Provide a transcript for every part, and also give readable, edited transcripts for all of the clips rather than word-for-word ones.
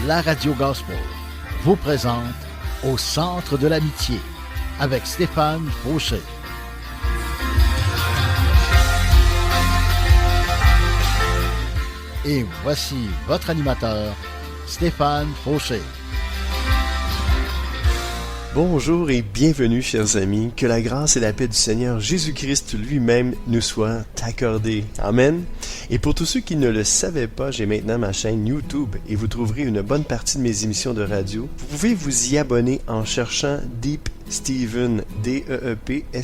la Radio Gospel vous présente Au centre de l'amitié avec Stéphane Fauché. Et voici votre animateur, Stéphane Fauché. Bonjour et bienvenue, chers amis. Que la grâce et la paix du Seigneur Jésus-Christ lui-même nous soient accordées. Amen. Et pour tous ceux qui ne le savaient pas, j'ai maintenant ma chaîne YouTube et vous trouverez une bonne partie de mes émissions de radio. Vous pouvez vous y abonner en cherchant Deep Steven, D-E-E-P-S-T-E-V-E-N,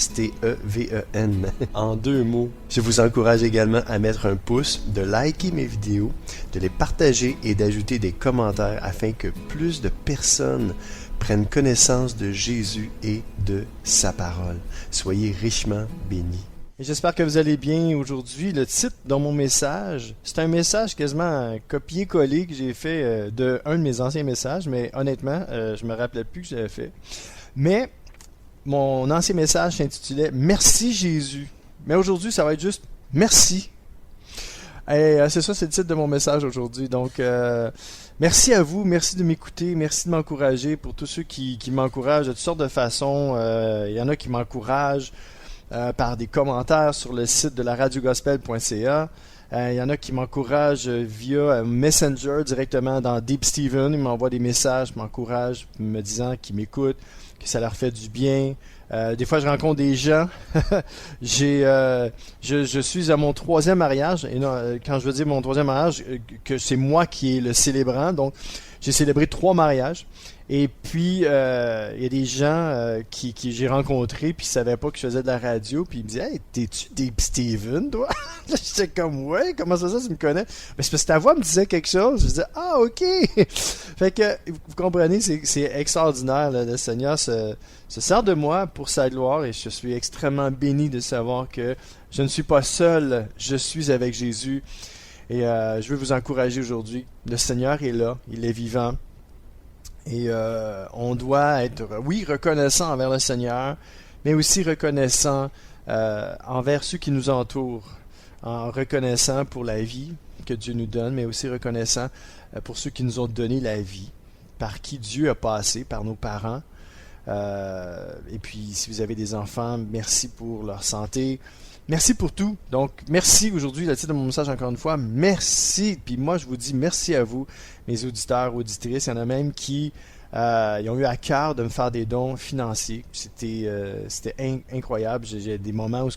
en 2 mots. Je vous encourage également à mettre un pouce, de liker mes vidéos, de les partager et d'ajouter des commentaires afin que plus de personnes prennent connaissance de Jésus et de sa parole. Soyez richement bénis. Et j'espère que vous allez bien aujourd'hui. Le titre de mon message, c'est un message quasiment copié-collé que j'ai fait de un de mes anciens messages, mais honnêtement, je me rappelais plus que j'avais fait. Mais mon ancien message s'intitulait « Merci Jésus ». Mais aujourd'hui, ça va être juste « Merci ». Et c'est ça, c'est le titre de mon message aujourd'hui. Donc, merci à vous, merci de m'écouter, merci de m'encourager. Pour tous ceux qui m'encouragent de toutes sortes de façons, il y en a qui m'encouragent par des commentaires sur le site de la radiogospel.ca. Il y en a qui m'encouragent via Messenger directement dans Deep Steven. Ils m'envoient des messages, m'encouragent, me disant qu'ils m'écoutent, que ça leur fait du bien. Des fois, je rencontre des gens. Je suis à mon 3e mariage. Et non, quand je veux dire mon 3e mariage, que c'est moi qui est le célébrant. Donc, j'ai célébré 3 mariages. Et puis, il y a des gens qui j'ai rencontrés puis ils savaient pas que je faisais de la radio. Puis ils me disaient « Hey, t'es-tu Deep Steven, toi? » J'étais comme « Ouais, comment ça, tu me connais? » Mais c'est parce que ta voix me disait quelque chose. Je disais « Ah, ok! » Fait que, vous comprenez, c'est extraordinaire. Là, le Seigneur se sert de moi pour sa gloire et je suis extrêmement béni de savoir que je ne suis pas seul. Je suis avec Jésus. Et je veux vous encourager aujourd'hui. Le Seigneur est là. Il est vivant. Et on doit être, oui, reconnaissant envers le Seigneur, mais aussi reconnaissant envers ceux qui nous entourent, en reconnaissant pour la vie que Dieu nous donne, mais aussi reconnaissant pour ceux qui nous ont donné la vie, par qui Dieu a passé, par nos parents. Et puis, si vous avez des enfants, merci pour leur santé. Merci pour tout. Donc, merci aujourd'hui, le titre de mon message encore une fois, merci. Puis moi, je vous dis merci à vous, mes auditeurs, auditrices. Il y en a même qui ils ont eu à cœur de me faire des dons financiers. C'était incroyable. J'ai des moments où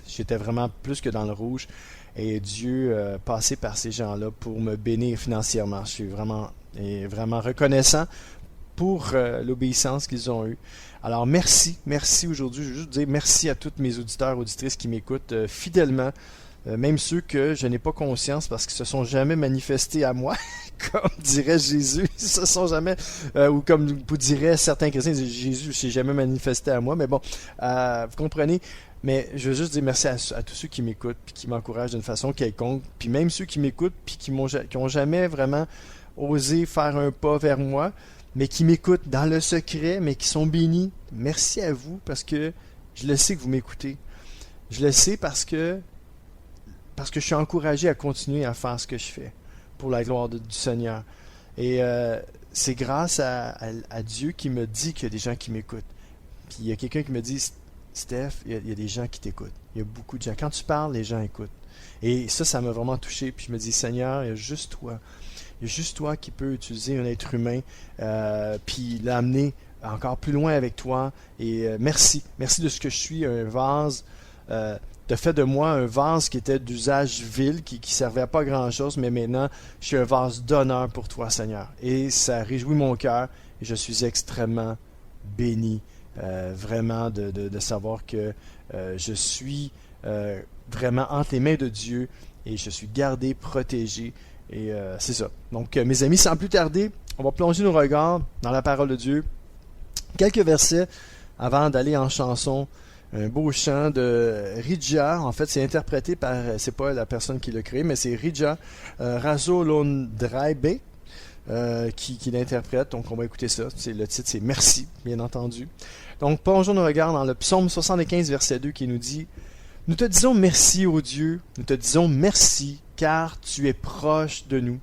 j'étais vraiment plus que dans le rouge. Et Dieu passé par ces gens-là pour me bénir financièrement. Je suis vraiment reconnaissant pour l'obéissance qu'ils ont eue. Alors merci aujourd'hui. Je veux juste dire merci à tous mes auditeurs, auditrices qui m'écoutent fidèlement, même ceux que je n'ai pas conscience parce qu'ils se sont jamais manifestés à moi, comme dirait Jésus, ils se sont jamais, ou comme vous diraient certains chrétiens, Jésus ne s'est jamais manifesté à moi, mais bon, vous comprenez. Mais je veux juste dire merci à tous ceux qui m'écoutent puis qui m'encouragent d'une façon quelconque, puis même ceux qui m'écoutent puis qui ont jamais vraiment osé faire un pas vers moi, mais qui m'écoutent dans le secret, mais qui sont bénis. Merci à vous, parce que je le sais que vous m'écoutez. Je le sais parce que je suis encouragé à continuer à faire ce que je fais pour la gloire du Seigneur. Et c'est grâce à Dieu qui me dit qu'il y a des gens qui m'écoutent. Puis il y a quelqu'un qui me dit « Steph, il y a des gens qui t'écoutent. Il y a beaucoup de gens. Quand tu parles, les gens écoutent. » Et ça m'a vraiment touché. Puis je me dis « Seigneur, il y a juste toi. Il y a juste toi qui peux utiliser un être humain puis l'amener encore plus loin avec toi. Et merci. Merci de ce que je suis, un vase. Tu as fait de moi un vase qui était d'usage vil, qui servait à pas grand-chose, mais maintenant, je suis un vase d'honneur pour toi, Seigneur. Et ça réjouit mon cœur et je suis extrêmement béni, vraiment, de savoir que je suis vraiment entre les mains de Dieu et je suis gardé, protégé. Et c'est ça. Donc, mes amis, sans plus tarder, on va plonger nos regards dans la parole de Dieu. Quelques versets avant d'aller en chanson. Un beau chant de Rija. En fait, c'est interprété par, c'est pas la personne qui l'a créé, mais c'est Rija Razolondraibe qui l'interprète. Donc, on va écouter ça. Le titre, c'est Merci, bien entendu. Donc, plongeons nos regards dans le psaume 75, verset 2 qui nous dit « Nous te disons merci, ô Dieu, nous te disons merci, car tu es proche de nous.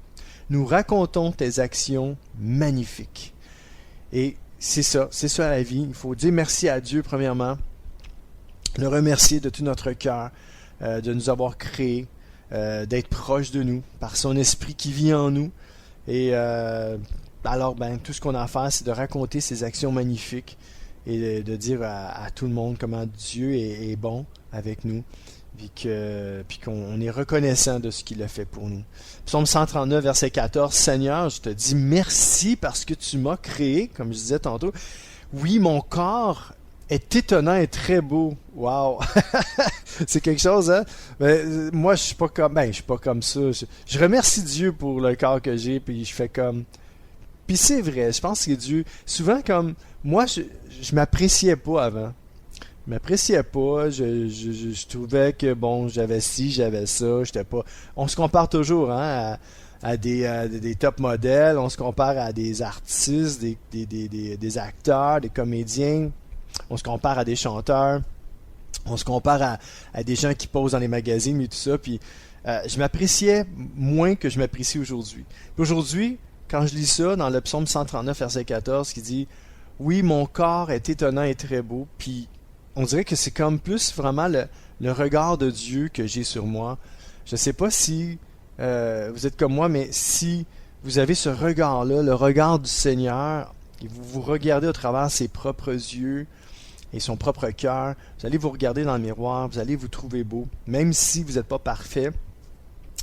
nous racontons tes actions magnifiques. Et c'est ça la vie. Il faut dire merci à Dieu premièrement, le remercier de tout notre cœur, de nous avoir créés, d'être proche de nous, par son esprit qui vit en nous. Et alors, tout ce qu'on a à faire, c'est de raconter ces actions magnifiques et de dire à tout le monde comment Dieu est bon avec nous, puis qu'on est reconnaissant de ce qu'il a fait pour nous. Psaume 139, verset 14, « Seigneur, je te dis merci parce que tu m'as créé, comme je disais tantôt. Oui, mon corps est étonnant et très beau. » Wow! C'est quelque chose, hein? Moi, je suis pas comme ça. Je remercie Dieu pour le corps que j'ai, puis je fais comme... Puis c'est vrai, je pense que Dieu... Souvent, comme... Moi, je m'appréciais pas avant. Je m'appréciais pas. Je trouvais que, bon, j'avais ci, j'avais ça. J'étais pas... On se compare toujours, hein, à des top modèles. On se compare à des artistes, des acteurs, des comédiens. On se compare à des chanteurs. On se compare à des gens qui posent dans les magazines et tout ça. Puis je m'appréciais moins que je m'apprécie aujourd'hui. Puis aujourd'hui, quand je lis ça dans le psaume 139, verset 14, qui dit « Oui, mon corps est étonnant et très beau. » Puis on dirait que c'est comme plus vraiment le regard de Dieu que j'ai sur moi. Je ne sais pas si vous êtes comme moi, mais si vous avez ce regard-là, le regard du Seigneur, et vous vous regardez au travers ses propres yeux et son propre cœur, vous allez vous regarder dans le miroir, vous allez vous trouver beau, même si vous n'êtes pas parfait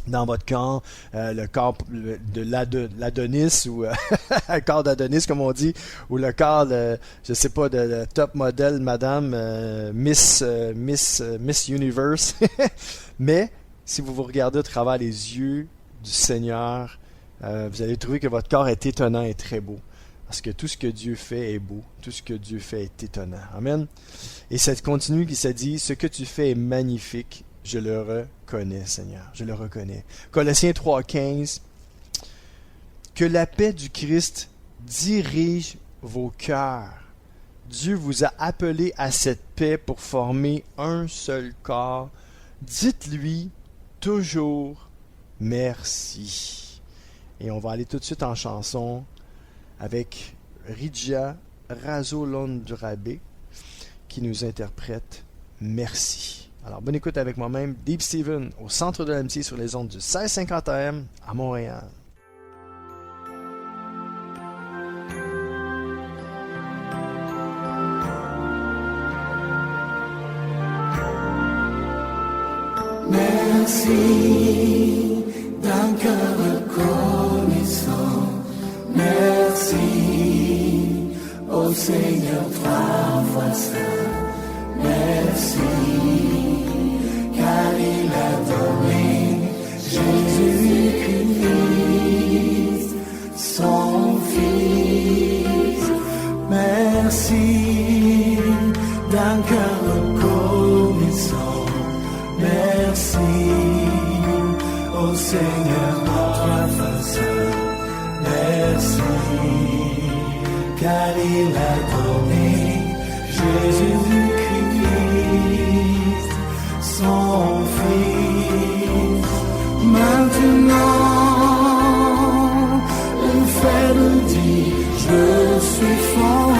dans votre corps, le corps de l'Adonis, ou le corps d'Adonis, comme on dit, ou le corps de, je sais pas, de top modèle, madame, Miss Universe. Mais, si vous vous regardez au travers les yeux du Seigneur, vous allez trouver que votre corps est étonnant et très beau. Parce que tout ce que Dieu fait est beau. Tout ce que Dieu fait est étonnant. Amen. Et ça continue qui se dit, ce que tu fais est magnifique. Je le reconnais, Seigneur. Je le reconnais. Colossiens 3,15. Que la paix du Christ dirige vos cœurs. Dieu vous a appelé à cette paix pour former un seul corps. Dites-lui toujours merci. Et on va aller tout de suite en chanson avec Ridja Razolondrabe qui nous interprète Merci. Alors, bonne écoute avec moi-même, Deep Steven, au centre de l'amitié sur les ondes du 1650 AM à Montréal. Merci d'un cœur reconnaissant. Merci, ô Seigneur, trois fois saint. Merci, car il a donné Jésus-Christ, son Fils. Merci d'un cœur reconnaissant. Merci, ô Seigneur, trois fois saint. Merci, car il a donné Jésus-Christ, son Fils. Maintenant, le faible dit, je suis fort.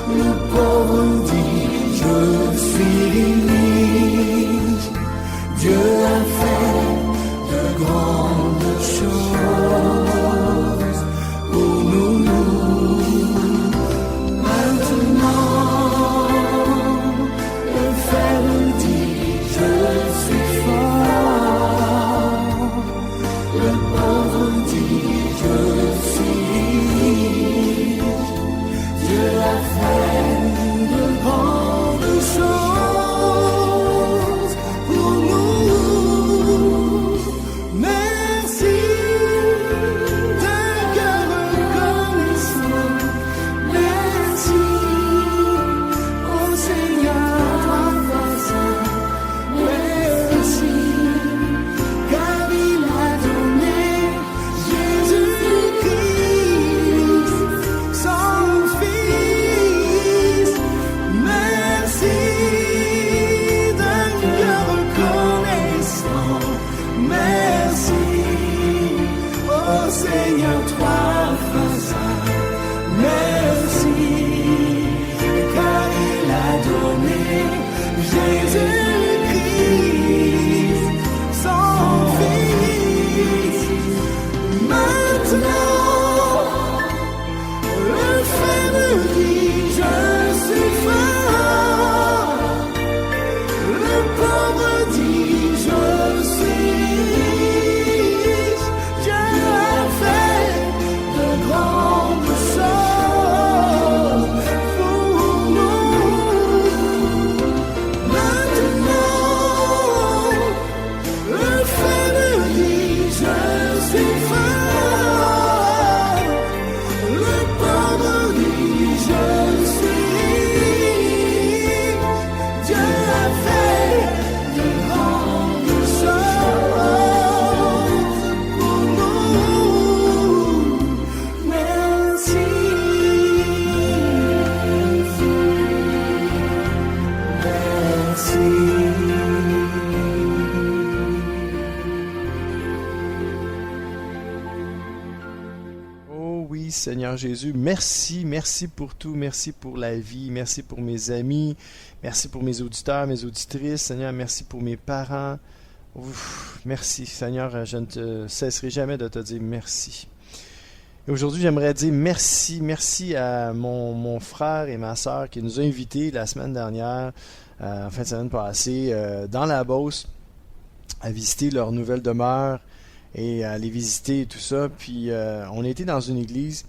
Le pauvre dit, je suis riche. Dieu a fait de grandes choses pour nous. Maintenant, le faible dit, je suis fort. Seigneur, toi, Saint, merci, car il a donné Jésus-Christ, son Fils. Maintenant, le faible dit, je suis fort. Le pauvre dit, je suis riche. Dieu a fait de grandes choses pour nous. Maintenant, le faible dit, je suis fort. Le pauvre dit, je suis riche. Dieu a fait de grandes choses pour nous. Merci. Oh oui, Seigneur Jésus, merci, merci pour tout, merci pour la vie, merci pour mes amis, merci pour mes auditeurs, mes auditrices, Seigneur, merci pour mes parents. Ouf, merci, Seigneur, je ne te cesserai jamais de te dire merci. Et aujourd'hui, j'aimerais dire merci à mon frère et ma sœur qui nous ont invités la semaine dernière, en fin de semaine passée, dans la Beauce, à visiter leur nouvelle demeure et à les visiter et tout ça. Puis on a été dans une église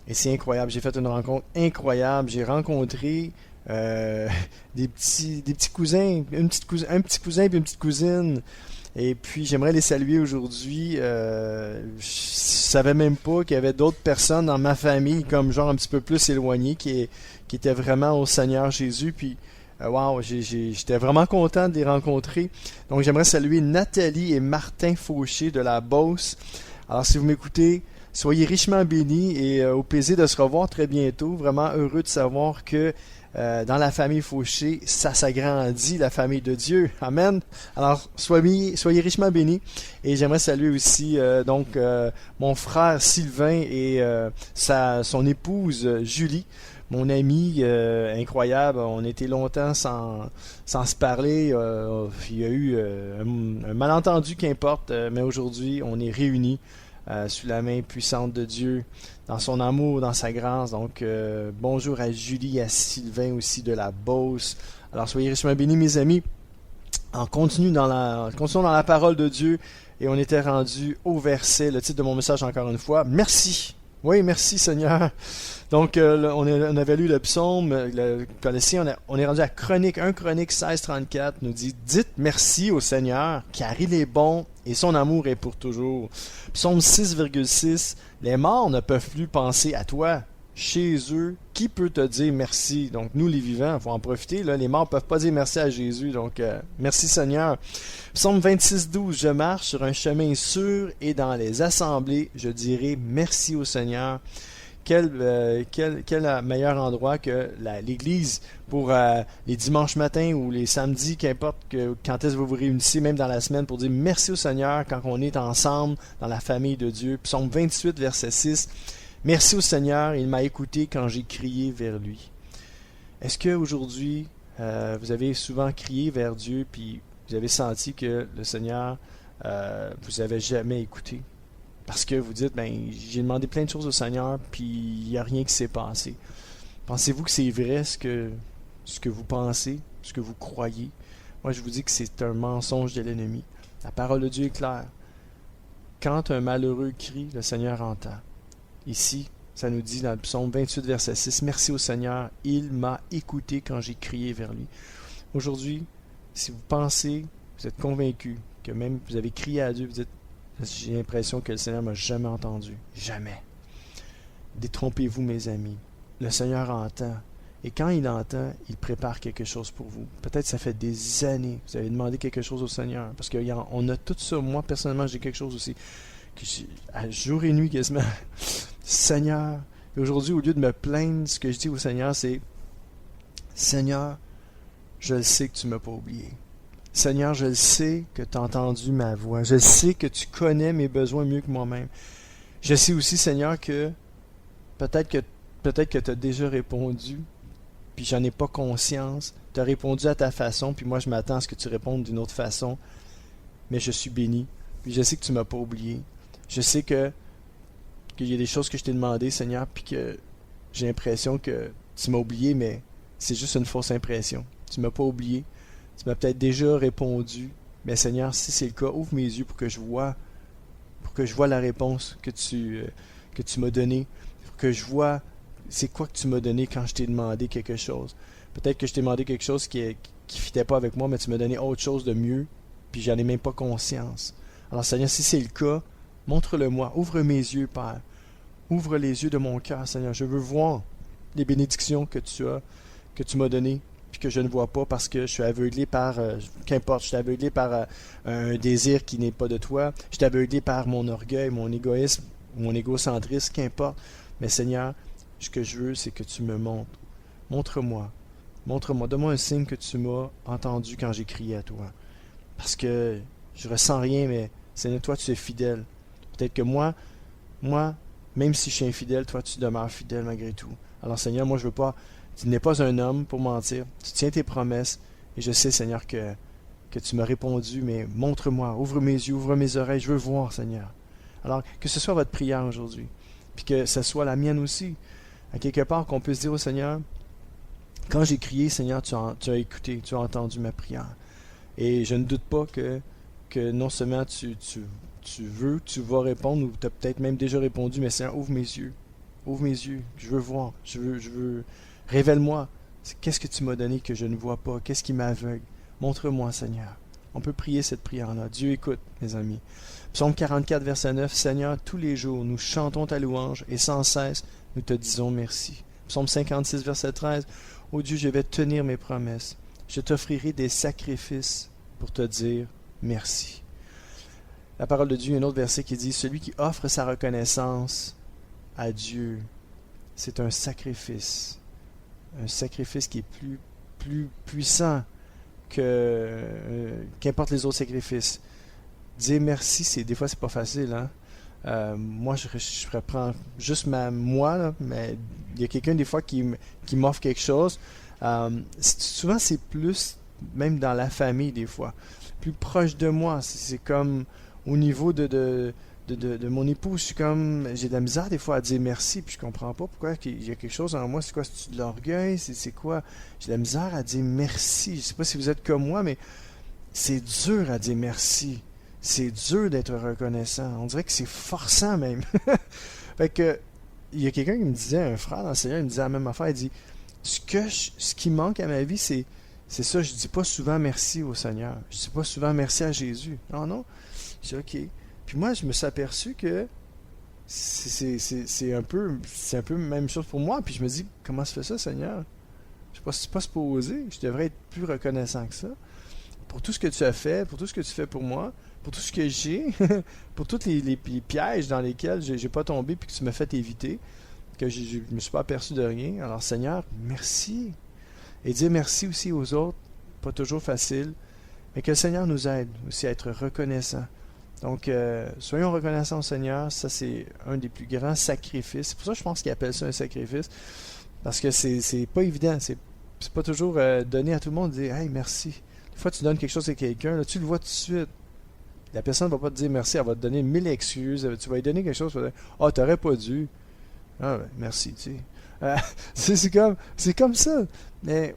et c'est incroyable. J'ai fait une rencontre incroyable. J'ai rencontré des petits cousins, un petit cousin et une petite cousine. Et puis j'aimerais les saluer aujourd'hui. Je savais même pas qu'il y avait d'autres personnes dans ma famille comme genre un petit peu plus éloignées qui étaient vraiment au Seigneur Jésus. Puis wow, j'étais vraiment content de les rencontrer. Donc j'aimerais saluer Nathalie et Martin Fauché de la Beauce. Alors si vous m'écoutez, soyez richement bénis et au plaisir de se revoir très bientôt. Vraiment heureux de savoir que dans la famille Fauché, ça s'agrandit, la famille de Dieu. Amen. Alors soyez richement bénis. Et j'aimerais saluer aussi mon frère Sylvain et son épouse Julie. Mon ami incroyable, on était longtemps sans se parler, il y a eu un malentendu qu'importe, mais aujourd'hui on est réunis sous la main puissante de Dieu, dans son amour, dans sa grâce. Donc bonjour à Julie, à Sylvain aussi de la Beauce. Alors soyez richement bénis mes amis. Continuons dans la parole de Dieu et on était rendu au verset, le titre de mon message encore une fois, merci. Oui, merci Seigneur. Donc, on avait lu le psaume, on est rendu à Chronique 1 Chronique 16:34, nous dit « Dites merci au Seigneur, car il est bon et son amour est pour toujours. » Psaume 6,6 « Les morts ne peuvent plus penser à toi. Chez eux, qui peut te dire merci? » Donc, nous les vivants, il faut en profiter. Là, les morts ne peuvent pas dire merci à Jésus. Donc, merci Seigneur. Psaume 26:12 « Je marche sur un chemin sûr et dans les assemblées, je dirai merci au Seigneur. » Quel meilleur endroit que l'église pour les dimanches matins ou les samedis, qu'importe quand est-ce que vous vous réunissez, même dans la semaine, pour dire merci au Seigneur quand on est ensemble dans la famille de Dieu. Psaume 28, verset 6. Merci au Seigneur, il m'a écouté quand j'ai crié vers lui. Est-ce qu'aujourd'hui, vous avez souvent crié vers Dieu, puis vous avez senti que le Seigneur vous avait jamais écouté? Parce que vous dites, j'ai demandé plein de choses au Seigneur, puis il n'y a rien qui s'est passé. Pensez-vous que c'est vrai ce que vous pensez, ce que vous croyez? Moi, je vous dis que c'est un mensonge de l'ennemi. La parole de Dieu est claire. Quand un malheureux crie, le Seigneur entend. Ici, ça nous dit dans le psaume 28, verset 6, « Merci au Seigneur, il m'a écouté quand j'ai crié vers lui. » Aujourd'hui, si vous pensez, vous êtes convaincu que même vous avez crié à Dieu, vous dites, j'ai l'impression que le Seigneur m'a jamais entendu. Jamais. Détrompez-vous, mes amis. Le Seigneur entend. Et quand il entend, il prépare quelque chose pour vous. Peut-être ça fait des années que vous avez demandé quelque chose au Seigneur. Parce qu'on a tout ça. Moi, personnellement, j'ai quelque chose aussi. À jour et nuit, quasiment. Seigneur. Et aujourd'hui, au lieu de me plaindre, ce que je dis au Seigneur, c'est Seigneur, je le sais que tu ne m'as pas oublié. Seigneur, je le sais que tu as entendu ma voix. Je sais que tu connais mes besoins mieux que moi-même. Je sais aussi, Seigneur, que peut-être que tu as déjà répondu, puis j'en ai pas conscience. Tu as répondu à ta façon, puis moi je m'attends à ce que tu répondes d'une autre façon. Mais je suis béni. Puis je sais que tu m'as pas oublié. Je sais qu'il y a des choses que je t'ai demandé, Seigneur, puis que j'ai l'impression que tu m'as oublié, mais c'est juste une fausse impression. Tu m'as pas oublié. Tu m'as peut-être déjà répondu. Mais Seigneur, si c'est le cas, ouvre mes yeux pour que je vois la réponse que tu m'as donnée, pour que je vois c'est quoi que tu m'as donné quand je t'ai demandé quelque chose. Peut-être que je t'ai demandé quelque chose qui fitait pas avec moi, mais tu m'as donné autre chose de mieux, puis j'en ai même pas conscience. Alors Seigneur, si c'est le cas, montre-le-moi. Ouvre mes yeux, Père. Ouvre les yeux de mon cœur, Seigneur. Je veux voir les bénédictions que tu m'as données, puis que je ne vois pas parce que je suis aveuglé par, qu'importe, je suis aveuglé par un désir qui n'est pas de toi, je suis aveuglé par mon orgueil, mon égoïsme, mon égocentrisme, qu'importe. Mais Seigneur, ce que je veux, c'est que tu me montres. Montre-moi. Montre-moi. Donne-moi un signe que tu m'as entendu quand j'ai crié à toi. Parce que je ressens rien, mais Seigneur, toi, tu es fidèle. Peut-être que moi, même si je suis infidèle, toi, tu demeures fidèle malgré tout. Alors, Seigneur, moi, je veux pas... Tu n'es pas un homme pour mentir. Tu tiens tes promesses. Et je sais, Seigneur, que tu m'as répondu, mais montre-moi. Ouvre mes yeux, ouvre mes oreilles. Je veux voir, Seigneur. Alors, que ce soit votre prière aujourd'hui. Puis que ce soit la mienne aussi. À quelque part, qu'on puisse dire au Seigneur, quand j'ai crié, Seigneur, tu as écouté, tu as entendu ma prière. Et je ne doute pas que non seulement tu vas répondre, ou tu as peut-être même déjà répondu, mais Seigneur, ouvre mes yeux. Ouvre mes yeux. Je veux voir. Je veux. Révèle-moi. Qu'est-ce que tu m'as donné que je ne vois pas? Qu'est-ce qui m'aveugle? Montre-moi, Seigneur. On peut prier cette prière-là. Dieu écoute, mes amis. Psaume 44, verset 9. Seigneur, tous les jours, nous chantons ta louange et sans cesse, nous te disons merci. Psaume 56, verset 13. Ô Dieu, je vais tenir mes promesses. Je t'offrirai des sacrifices pour te dire merci. La parole de Dieu, un autre verset qui dit, celui qui offre sa reconnaissance à Dieu, c'est un sacrifice qui est plus puissant qu'importe les autres sacrifices. Dire merci, des fois c'est pas facile, hein. Moi je reprends juste moi là, mais il y a quelqu'un des fois qui m'offre quelque chose. Souvent c'est plus même dans la famille des fois, plus proche de moi. C'est comme au niveau de mon épouse, j'ai de la misère des fois à dire merci, puis je comprends pas pourquoi il y a quelque chose en moi. C'est quoi, c'est de l'orgueil, c'est quoi? J'ai de la misère à dire merci. Je sais pas si vous êtes comme moi, mais c'est dur à dire merci. C'est dur d'être reconnaissant. On dirait que c'est forçant même. Fait que il y a quelqu'un qui me disait, un frère dans le Seigneur, il me disait la même affaire. Il dit, ce qui manque à ma vie, c'est ça. Je dis pas souvent merci au Seigneur. Je dis pas souvent merci à Jésus. Non. Je dis ok. Puis moi, je me suis aperçu que c'est un peu la même chose pour moi. Puis je me dis, comment se fait ça, Seigneur? Je ne suis pas supposé. Je devrais être plus reconnaissant que ça. Pour tout ce que tu as fait, pour tout ce que tu fais pour moi, pour tout ce que j'ai, pour tous les pièges dans lesquels je n'ai pas tombé puis que tu m'as fait éviter, que je ne me suis pas aperçu de rien. Alors, Seigneur, merci. Et dire merci aussi aux autres, pas toujours facile, mais que le Seigneur nous aide aussi à être reconnaissants. Donc, soyons reconnaissants au Seigneur. Ça, c'est un des plus grands sacrifices. C'est pour ça que je pense qu'il appelle ça un sacrifice. Parce que c'est pas évident. C'est pas toujours donné à tout le monde de dire « Hey, merci ». Des fois, tu donnes quelque chose à quelqu'un, là, tu le vois tout de suite. La personne ne va pas te dire merci, elle va te donner 1000 excuses. Tu vas lui donner quelque chose, tu vas dire « Ah, t'aurais pas dû. » Ah, ben, merci, tu sais. C'est comme ça. Mais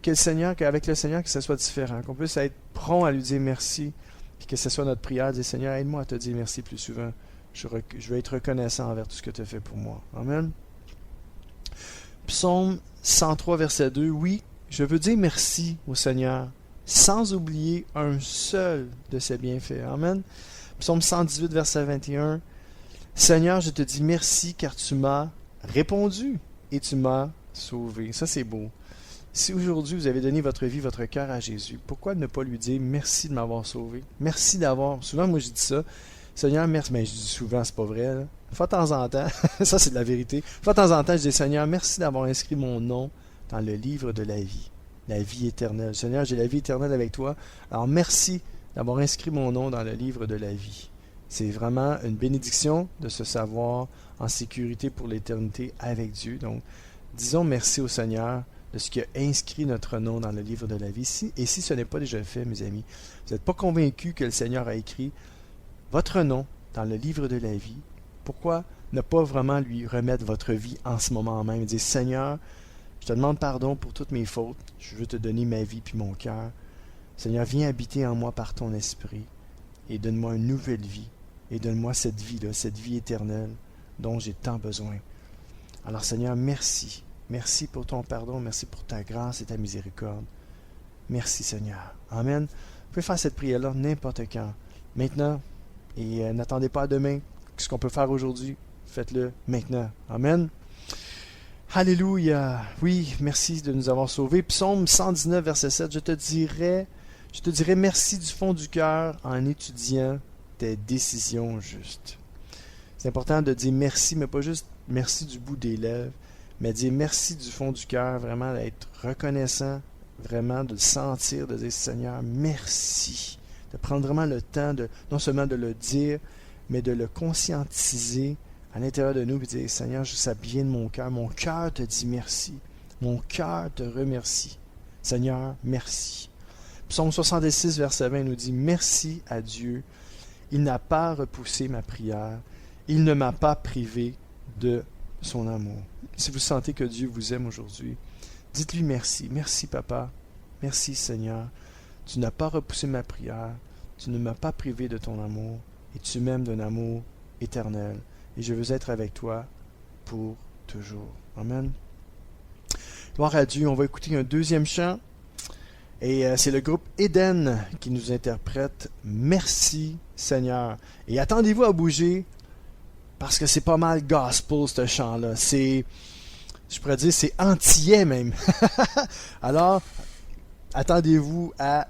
qu'avec le Seigneur, que ça soit différent. Qu'on puisse être prompt à lui dire merci. Puis que ce soit notre prière, dire Seigneur, aide-moi à te dire merci plus souvent. Je veux être reconnaissant envers tout ce que tu as fait pour moi. Amen. Psaume 103, verset 2. Oui, je veux dire merci au Seigneur, sans oublier un seul de ses bienfaits. Amen. Psaume 118, verset 21. Seigneur, je te dis merci car tu m'as répondu et tu m'as sauvé. Ça, c'est beau. Si aujourd'hui vous avez donné votre vie, votre cœur à Jésus, pourquoi ne pas lui dire merci de m'avoir sauvé? Merci d'avoir... Souvent, moi, je dis ça. Seigneur, merci. Mais je dis souvent, c'est pas vrai. Là. Une fois de temps en temps, ça, c'est de la vérité. Une fois de temps en temps, je dis Seigneur, merci d'avoir inscrit mon nom dans le livre de la vie éternelle. Seigneur, j'ai la vie éternelle avec toi. Alors, merci d'avoir inscrit mon nom dans le livre de la vie. C'est vraiment une bénédiction de se savoir en sécurité pour l'éternité avec Dieu. Donc, disons merci au Seigneur de ce qui a inscrit notre nom dans le livre de la vie. Et si ce n'est pas déjà fait, mes amis, vous n'êtes pas convaincus que le Seigneur a écrit votre nom dans le livre de la vie, pourquoi ne pas vraiment lui remettre votre vie en ce moment même et dire, Seigneur, je te demande pardon pour toutes mes fautes, je veux te donner ma vie puis mon cœur. Seigneur, viens habiter en moi par ton esprit et donne-moi une nouvelle vie et donne-moi cette vie-là, cette vie éternelle dont j'ai tant besoin. Alors Seigneur, merci. Merci pour ton pardon, merci pour ta grâce et ta miséricorde. Merci Seigneur. Amen. Vous pouvez faire cette prière-là n'importe quand. Maintenant, et n'attendez pas à demain. Ce qu'on peut faire aujourd'hui, faites-le maintenant. Amen. Alléluia. Oui, merci de nous avoir sauvés. Psaume 119, verset 7. Je te dirai merci du fond du cœur en étudiant tes décisions justes. C'est important de dire merci, mais pas juste merci du bout des lèvres, mais dire merci du fond du cœur, vraiment d'être reconnaissant, vraiment de le sentir, de dire Seigneur, merci. De prendre vraiment le temps de non seulement de le dire, mais de le conscientiser à l'intérieur de nous et de dire Seigneur, ça vient de mon cœur te dit merci, mon cœur te remercie. Seigneur, merci. Psaume 66, verset 20 nous dit merci à Dieu, il n'a pas repoussé ma prière, il ne m'a pas privé de son amour. Si vous sentez que Dieu vous aime aujourd'hui, dites-lui merci. Merci papa, merci Seigneur. Tu n'as pas repoussé ma prière, tu ne m'as pas privé de ton amour, et tu m'aimes d'un amour éternel. Et je veux être avec toi pour toujours. Amen. Gloire à Dieu. On va écouter un deuxième chant. Et c'est le groupe Eden qui nous interprète « Merci Seigneur ». Et attendez-vous à bouger, parce que c'est pas mal gospel, ce chant-là. C'est, je pourrais dire, c'est antillais même. Alors, attendez-vous à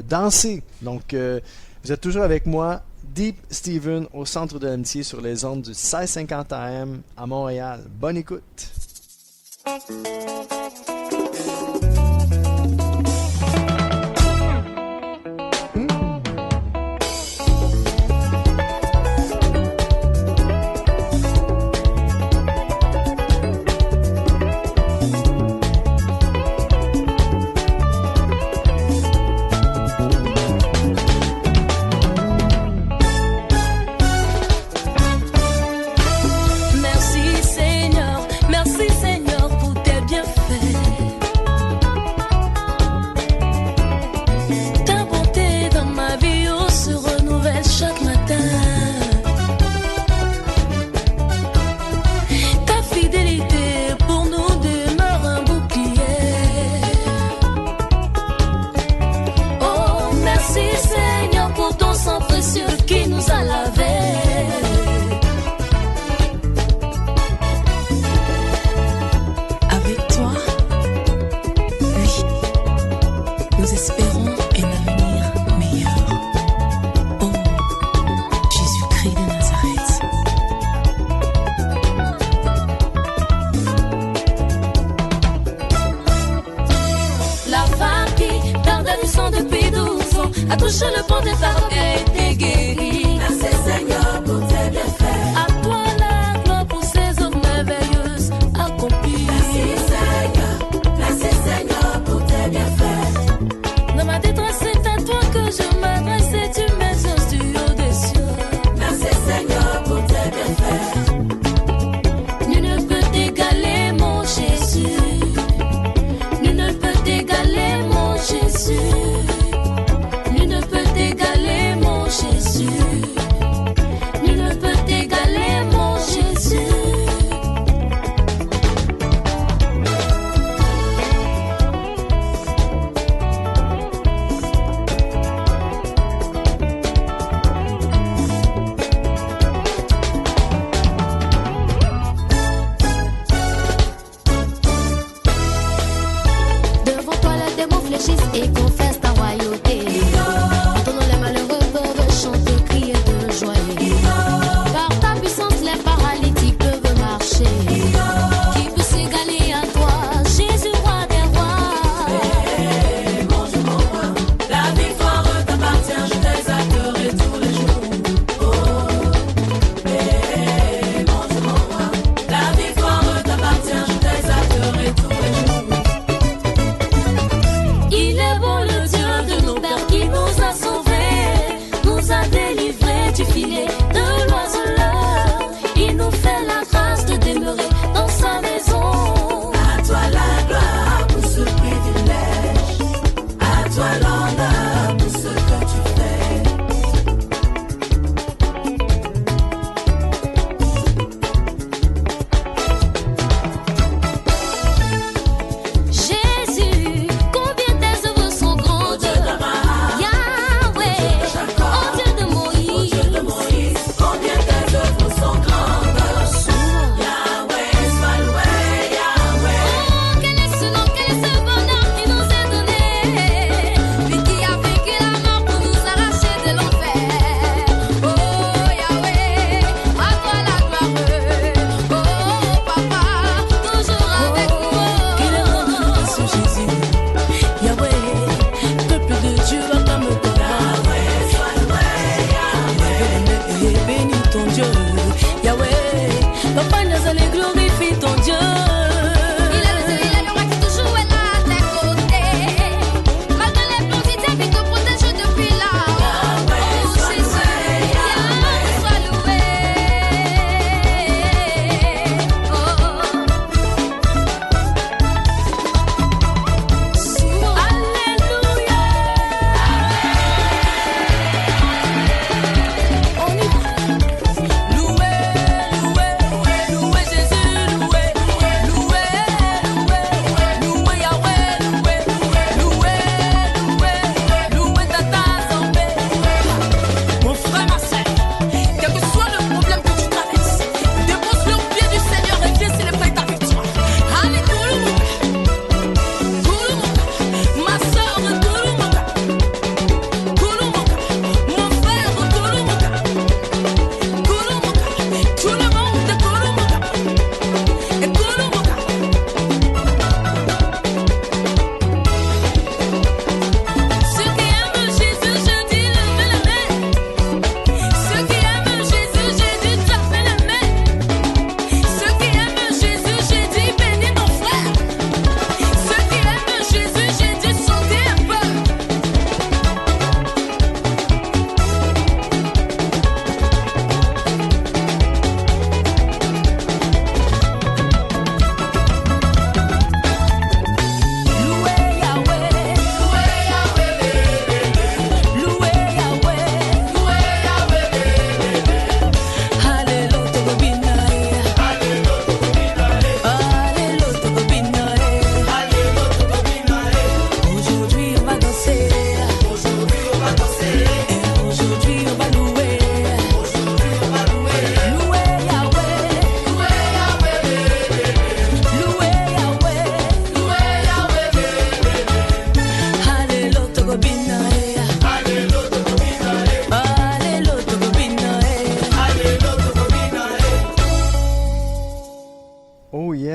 danser. Donc, vous êtes toujours avec moi, Deep Steven, au centre de l'amitié sur les ondes du 1650 AM à Montréal. Bonne écoute. Merci Seigneur pour tes bienfaits. touché le pont des paroles et été guéri. Merci Seigneur pour tes bienfaits. À toi la gloire pour ces œuvres merveilleuses accomplies. Merci Seigneur pour tes bienfaits. Dans ma détresse, c'est à toi que je m'adresse et tu m'exauces du haut des cieux. Merci Seigneur pour tes bienfaits. Nul ne peut t'égaler, mon Jésus. Nul ne peut t'égaler, mon Jésus. Nul ne peut t'égaler, mon Jésus.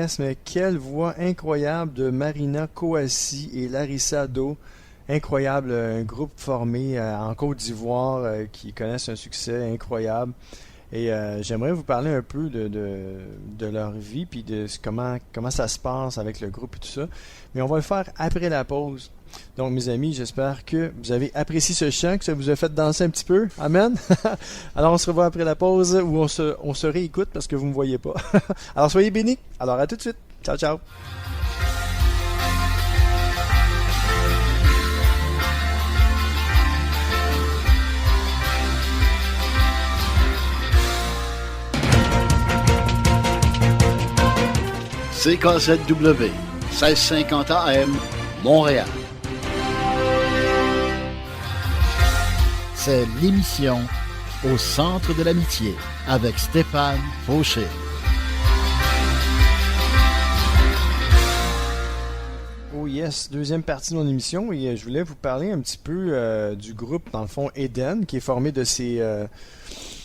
connaissent, mais quelle voix incroyable de Marina Kouassi et Larissa Do. Incroyable, un groupe formé en Côte d'Ivoire qui connaissent un succès incroyable. Et j'aimerais vous parler un peu de leur vie puis de comment ça se passe avec le groupe et tout ça. Mais on va le faire après la pause. Donc mes amis, j'espère que vous avez apprécié ce chant, que ça vous a fait danser un petit peu. Amen. Alors on se revoit après la pause où on se réécoute parce que vous ne me voyez pas. Alors soyez bénis. Alors à tout de suite. Ciao, ciao. CKZW 1650 AM, Montréal. C'est l'émission Au centre de l'amitié avec Stéphane Fauché. Oh yes, deuxième partie de mon émission et je voulais vous parler un petit peu du groupe, dans le fond, Eden, qui est formé de ces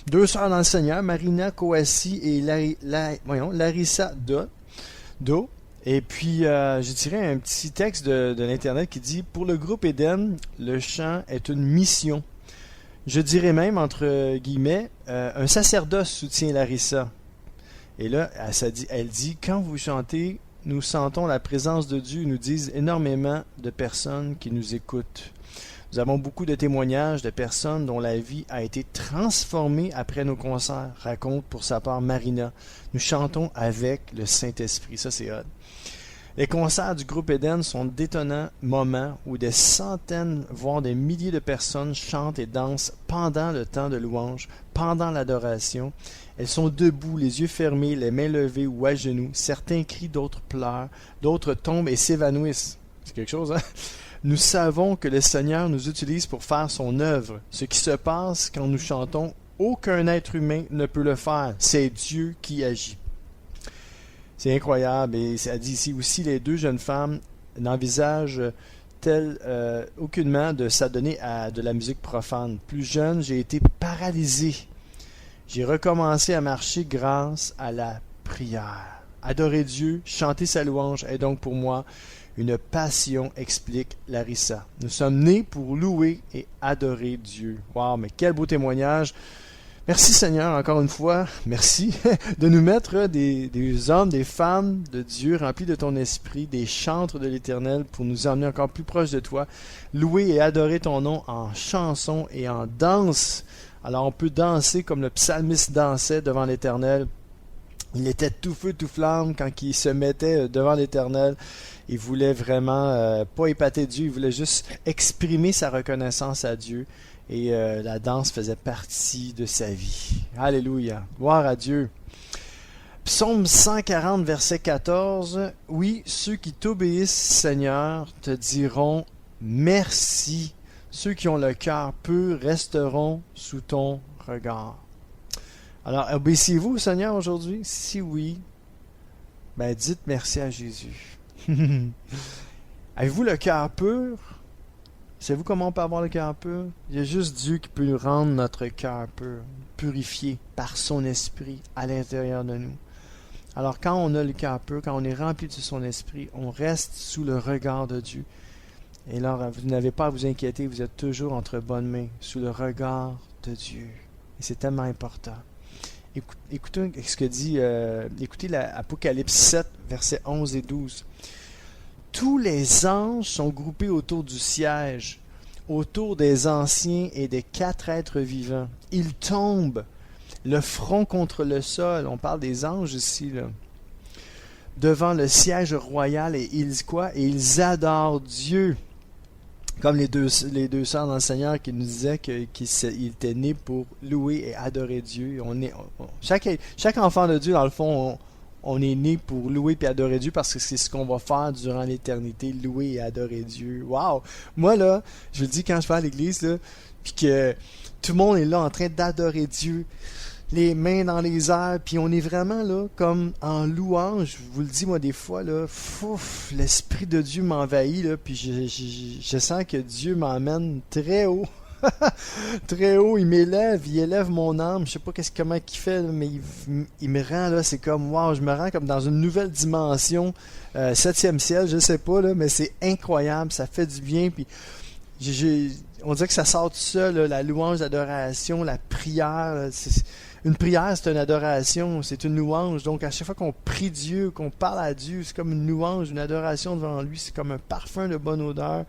deux sœurs dans le Seigneur, Marina Kouassi et Larissa Do. Et puis, j'ai tiré un petit texte de l'Internet qui dit « Pour le groupe Eden, le chant est une mission. Je dirais même, entre guillemets, un sacerdoce soutient Larissa. » Et là, elle dit « Quand vous chantez, nous sentons la présence de Dieu, nous disent énormément de personnes qui nous écoutent. Nous avons beaucoup de témoignages de personnes dont la vie a été transformée après nos concerts, raconte pour sa part Marina. Nous chantons avec le Saint-Esprit. » Ça, c'est hot. Les concerts du groupe Eden sont d'étonnants moments où des centaines, voire des milliers de personnes chantent et dansent pendant le temps de louange, pendant l'adoration. Elles sont debout, les yeux fermés, les mains levées ou à genoux. Certains crient, d'autres pleurent, d'autres tombent et s'évanouissent. C'est quelque chose, hein? Nous savons que le Seigneur nous utilise pour faire son œuvre. Ce qui se passe quand nous chantons, aucun être humain ne peut le faire. C'est Dieu qui agit. C'est incroyable. Et ça dit ici aussi, les deux jeunes femmes n'envisagent aucunement de s'adonner à de la musique profane. Plus jeune, j'ai été paralysé. J'ai recommencé à marcher grâce à la prière. Adorer Dieu, chanter sa louange est donc pour moi une passion, explique Larissa. Nous sommes nés pour louer et adorer Dieu. Wow, mais quel beau témoignage! Merci Seigneur, encore une fois, merci de nous mettre des hommes, des femmes de Dieu remplis de ton esprit, des chantres de l'Éternel pour nous emmener encore plus proche de toi, louer et adorer ton nom en chansons et en danse. Alors on peut danser comme le psalmiste dansait devant l'Éternel. Il était tout feu, tout flamme quand il se mettait devant l'Éternel. Il voulait vraiment pas épater Dieu, il voulait juste exprimer sa reconnaissance à Dieu. Et la danse faisait partie de sa vie. Alléluia. Gloire à Dieu. Psaume 140, verset 14. Oui, ceux qui t'obéissent, Seigneur, te diront merci. Ceux qui ont le cœur pur resteront sous ton regard. Alors, obéissez-vous, Seigneur, aujourd'hui? Si oui, ben dites merci à Jésus. Avez-vous le cœur pur? Savez-vous comment on peut avoir le cœur pur? Il y a juste Dieu qui peut nous rendre notre cœur pur, purifié par son esprit à l'intérieur de nous. Alors quand on a le cœur pur, quand on est rempli de son esprit, on reste sous le regard de Dieu. Et là, vous n'avez pas à vous inquiéter, vous êtes toujours entre bonnes mains, sous le regard de Dieu. Et c'est tellement important. Écoutez ce que dit, écoutez l'Apocalypse 7, versets 11 et 12. Tous les anges sont groupés autour du siège, autour des anciens et des 4 êtres vivants. Ils tombent, le front contre le sol, on parle des anges ici, là, devant le siège royal et ils adorent Dieu. Comme les deux sœurs dans le Seigneur qui nous disaient qu'ils étaient nés pour louer et adorer Dieu. Chaque enfant de Dieu, dans le fond, on est né pour louer et adorer Dieu parce que c'est ce qu'on va faire durant l'éternité, louer et adorer Dieu. Wow! Moi, là, je le dis quand je vais à l'église, là, puis que tout le monde est là en train d'adorer Dieu, les mains dans les airs, puis on est vraiment là, comme en louange. Je vous le dis, moi, des fois, là, l'Esprit de Dieu m'envahit, là, puis je sens que Dieu m'emmène très haut. Très haut, il m'élève, il élève mon âme. Je sais pas comment il fait, là, mais il me rend là, c'est comme wow, je me rends comme dans une nouvelle dimension, 7e ciel, je sais pas là, mais c'est incroyable, ça fait du bien. Puis on dirait que ça sort tout seul, là, la louange, l'adoration, la prière. Là, une prière, c'est une adoration, c'est une louange. Donc à chaque fois qu'on prie Dieu, qu'on parle à Dieu, c'est comme une louange, une adoration devant lui. C'est comme un parfum de bonne odeur.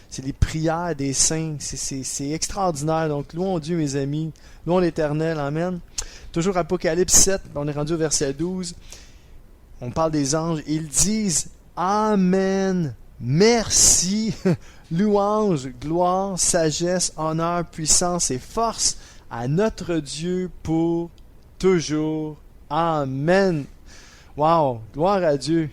C'est les prières des saints. C'est extraordinaire. Donc, louons Dieu, mes amis. Louons l'Éternel. Amen. Toujours Apocalypse 7. On est rendu au verset 12. On parle des anges. Ils disent Amen. Merci. Louange, gloire, sagesse, honneur, puissance et force à notre Dieu pour toujours. Amen. Wow. Gloire à Dieu.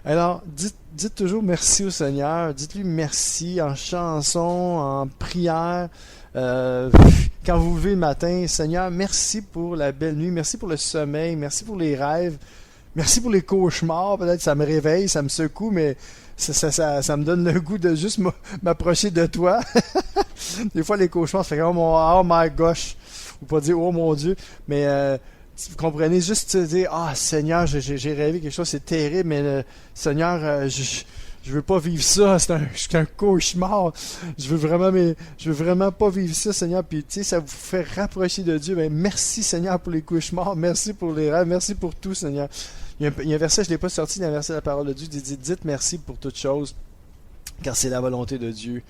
Alors, dites toujours merci au Seigneur. Dites-lui merci en chanson, en prière. Quand vous vous levez le matin, Seigneur, merci pour la belle nuit. Merci pour le sommeil. Merci pour les rêves. Merci pour les cauchemars. Peut-être que ça me réveille, ça me secoue, mais ça me donne le goût de juste m'approcher de toi. Des fois, les cauchemars, ça fait comme oh my gosh. Ou pas dire oh mon Dieu. Mais vous comprenez, juste dire ah Seigneur, j'ai rêvé quelque chose, c'est terrible, mais Seigneur, je veux pas vivre ça, c'est un cauchemar. Je veux vraiment pas vivre ça, Seigneur. Puis tu sais, ça vous fait rapprocher de Dieu. Ben merci Seigneur pour les cauchemars, merci pour les rêves, merci pour tout, Seigneur. Il y a un verset, je l'ai pas sorti, il y a un verset de la parole de Dieu, dites merci pour toutes choses, car c'est la volonté de Dieu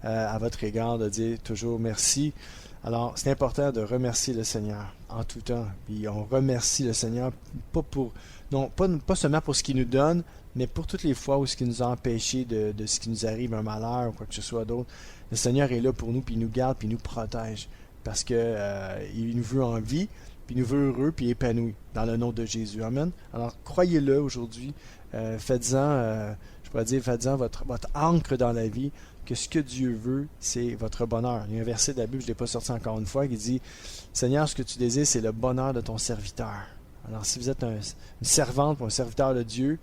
à votre égard de dire toujours merci. Alors, c'est important de remercier le Seigneur en tout temps. Puis on remercie le Seigneur pas seulement pour ce qu'il nous donne, mais pour toutes les fois où ce qui nous a empêchés de ce qui nous arrive, un malheur ou quoi que ce soit d'autre. Le Seigneur est là pour nous, puis il nous garde, puis il nous protège. Parce que il nous veut en vie, puis il nous veut heureux, puis épanoui, dans le nom de Jésus. Amen. Alors, croyez-le aujourd'hui. Faites-en votre ancre dans la vie, que ce que Dieu veut, c'est votre bonheur. Il y a un verset de la Bible, je ne l'ai pas sorti encore une fois, qui dit « Seigneur, ce que tu désires, c'est le bonheur de ton serviteur. » Alors, si vous êtes une servante ou un serviteur de Dieu,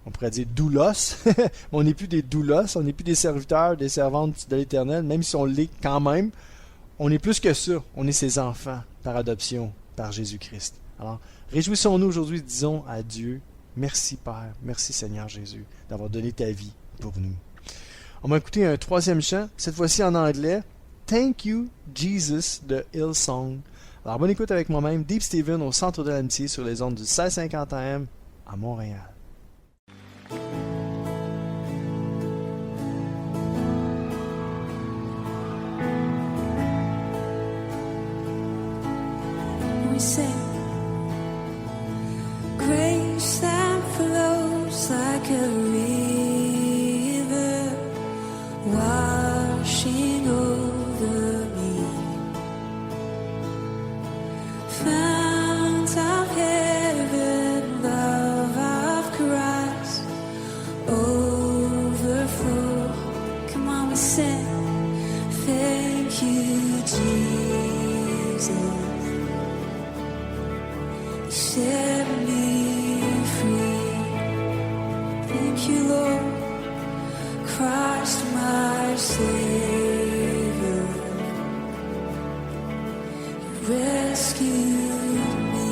on pourrait dire doulos, mais on n'est plus des doulos, on n'est plus des serviteurs, des servantes de l'Éternel, même si on l'est quand même, on est plus que ça, on est ses enfants par adoption, par Jésus-Christ. Alors, réjouissons-nous aujourd'hui, disons à Dieu, merci Père, merci Seigneur Jésus, d'avoir donné ta vie pour nous. On va écouter un troisième chant, cette fois-ci en anglais, Thank You Jesus de Hillsong. Alors, bonne écoute avec moi-même, Deep Steven au Centre de l'Amitié sur les ondes du 1650 AM à Montréal. We sing grace that flows like a river washing over me, fount of heaven, love of Christ overflow. Come on, we sing thank you Jesus, you set me free. Thank you Lord, Christ my Savior, you rescued me.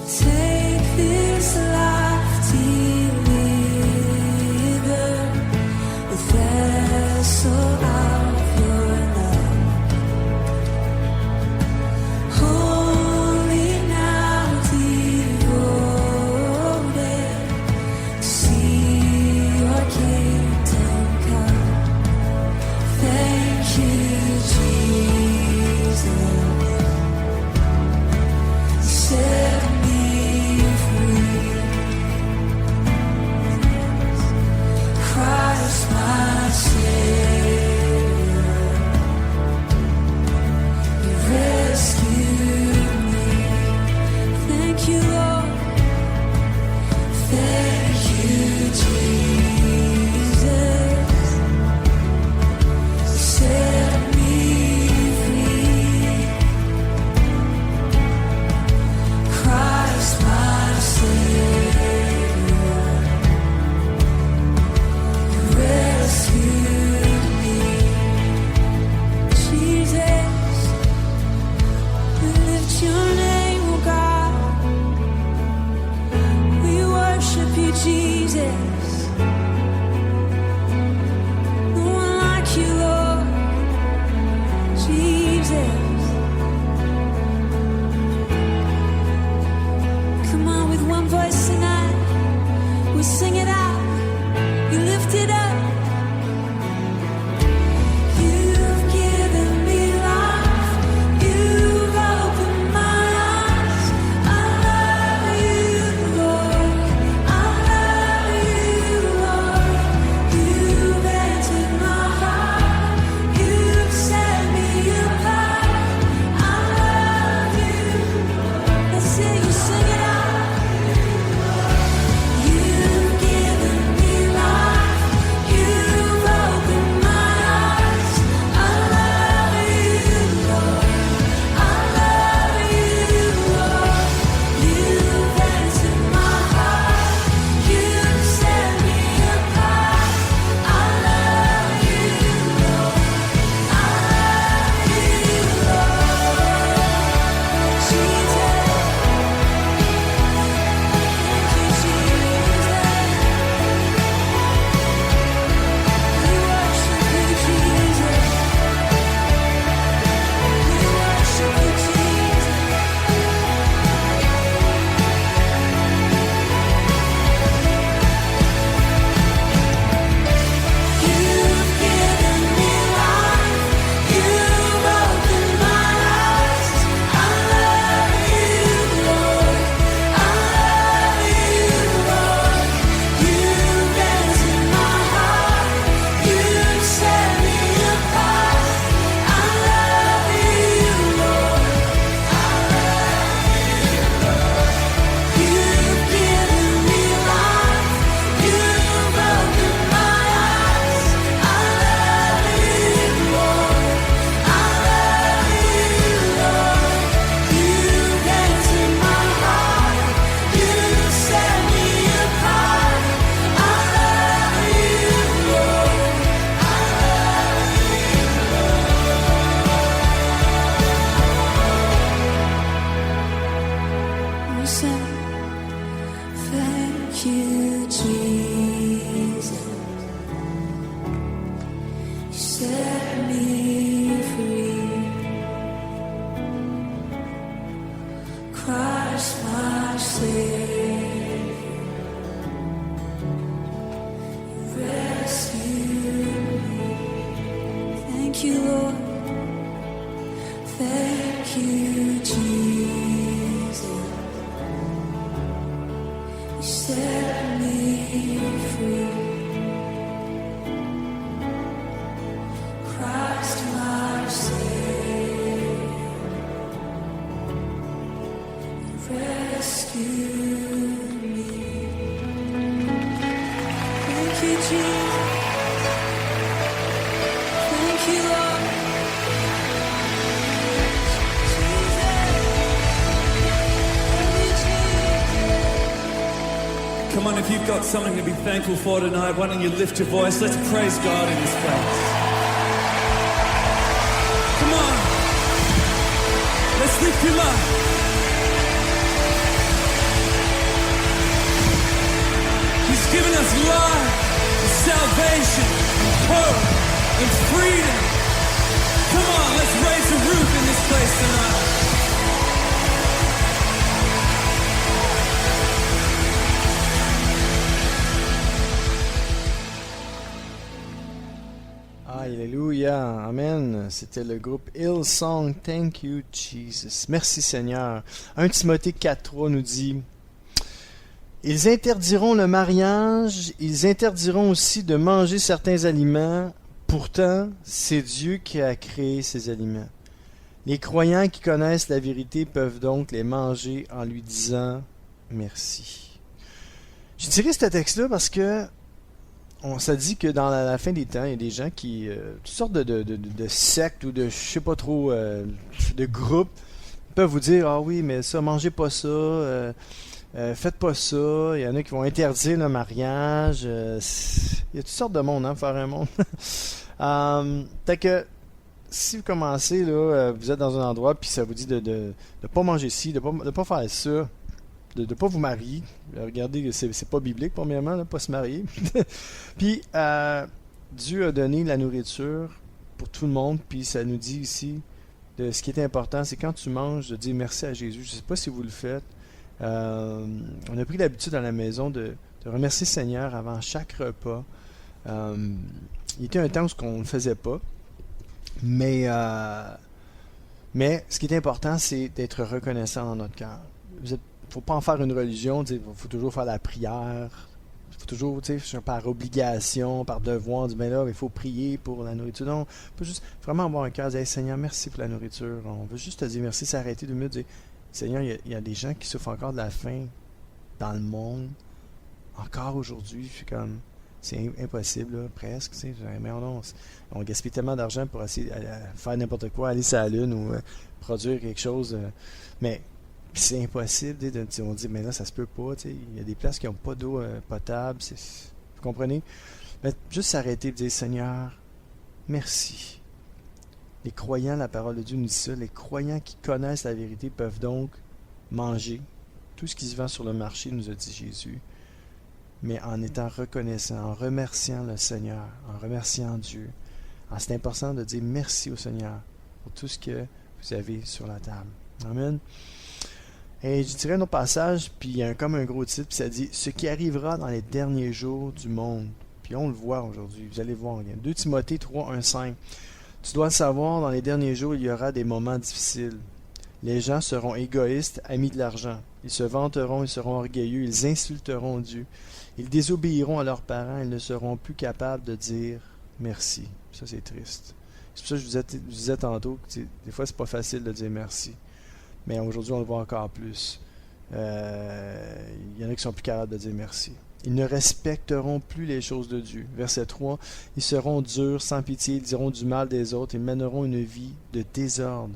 Take this life, deliver the vessel of your love. Holy now devoted to see your kingdom come. Thank you set me free. Christ my Savior rescued me. Thank you, Lord. Thank you, Jesus. You set me free. Christ my Savior rescued me. Thank you, Jesus. Thank you, Lord. Come on, if you've got something to be thankful for tonight, why don't you lift your voice? Let's praise God in this place. Come on. Let's lift Him up. He's given us life, and salvation, and hope, and freedom. Come on, let's raise the roof in this place tonight. Alléluia, Amen. C'était le groupe Hillsong. Thank you, Jesus. Merci, Seigneur. 1 Timothée 4.3 nous dit: Ils interdiront le mariage, ils interdiront aussi de manger certains aliments. Pourtant, c'est Dieu qui a créé ces aliments. Les croyants qui connaissent la vérité peuvent donc les manger en lui disant merci. J'ai tiré ce texte-là parce que on s'est dit que dans la fin des temps, il y a des gens qui, toutes sortes de sectes ou de, je sais pas trop, de groupes, peuvent vous dire: ah oui, mais ça, mangez pas ça, faites pas ça. Il y en a qui vont interdire le mariage. Il y a toutes sortes de monde, hein, faire un monde. Fait que, si vous commencez, là, vous êtes dans un endroit, puis ça vous dit de pas manger ci, de pas faire ça, de pas vous marier. Regardez, c'est pas biblique, premièrement, là, pas se marier. Puis, Dieu a donné la nourriture pour tout le monde, puis ça nous dit ici, ce qui est important, c'est quand tu manges, de dire merci à Jésus. Je sais pas si vous le faites. On a pris l'habitude à la maison de remercier le Seigneur avant chaque repas. Il était un temps où on ne le faisait pas. Mais ce qui est important, c'est d'être reconnaissant dans notre cœur. Il ne faut pas en faire une religion. Il faut toujours faire la prière. Il faut toujours, par obligation, par devoir, dire, ben là, il faut prier pour la nourriture. Non, il faut juste vraiment avoir un cœur, dire, hey, Seigneur, merci pour la nourriture. On veut juste te dire merci, s'arrêter 2 minutes, dire, Seigneur, il y a des gens qui souffrent encore de la faim dans le monde. Encore aujourd'hui, je suis comme, c'est impossible, là, presque. Mais on gaspille tellement d'argent pour essayer de faire n'importe quoi, aller sur la Lune ou produire quelque chose. Mais c'est impossible. On dit, mais là, ça se peut pas. Il y a des places qui n'ont pas d'eau potable. Vous comprenez? Mais juste s'arrêter et dire, Seigneur, merci. Les croyants, la parole de Dieu nous dit ça, les croyants qui connaissent la vérité peuvent donc manger tout ce qui se vend sur le marché, nous a dit Jésus, mais en étant reconnaissant, en remerciant le Seigneur, en remerciant Dieu. Alors, c'est important de dire merci au Seigneur pour tout ce que vous avez sur la table. Amen. Et je dirais un autre passage, puis il y a comme un gros titre, puis ça dit « Ce qui arrivera dans les derniers jours du monde ». Puis on le voit aujourd'hui, vous allez voir. 2 Timothée 3, 1, 5. Tu dois le savoir, dans les derniers jours, il y aura des moments difficiles. Les gens seront égoïstes, amis de l'argent. Ils se vanteront, ils seront orgueilleux, ils insulteront Dieu. Ils désobéiront à leurs parents, ils ne seront plus capables de dire merci. Ça, c'est triste. C'est pour ça que je vous disais tantôt que des fois, c'est pas facile de dire merci. Mais aujourd'hui, on le voit encore plus. Il y en a qui sont plus capables de dire merci. Ils ne respecteront plus les choses de Dieu. Verset 3. Ils seront durs, sans pitié, ils diront du mal des autres, ils mèneront une vie de désordre.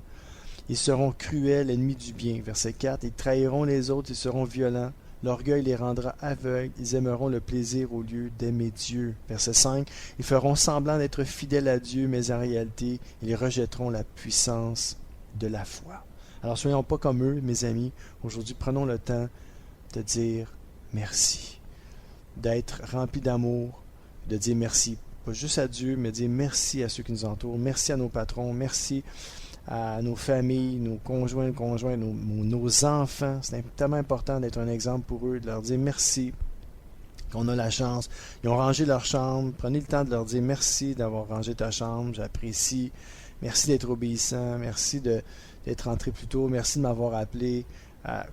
Ils seront cruels, ennemis du bien. Verset 4. Ils trahiront les autres, ils seront violents. L'orgueil les rendra aveugles, ils aimeront le plaisir au lieu d'aimer Dieu. Verset 5. Ils feront semblant d'être fidèles à Dieu, mais en réalité, ils rejetteront la puissance de la foi. Alors, soyons pas comme eux, mes amis. Aujourd'hui, prenons le temps de dire merci. D'être rempli d'amour, de dire merci pas juste à Dieu, mais dire merci à ceux qui nous entourent, merci à nos patrons, merci à nos familles, nos conjoints, nos enfants. C'est tellement important d'être un exemple pour eux, de leur dire merci, qu'on a la chance. Ils ont rangé leur chambre. Prenez le temps de leur dire merci d'avoir rangé ta chambre, j'apprécie. Merci d'être obéissant, merci d'être rentré plus tôt, merci de m'avoir appelé.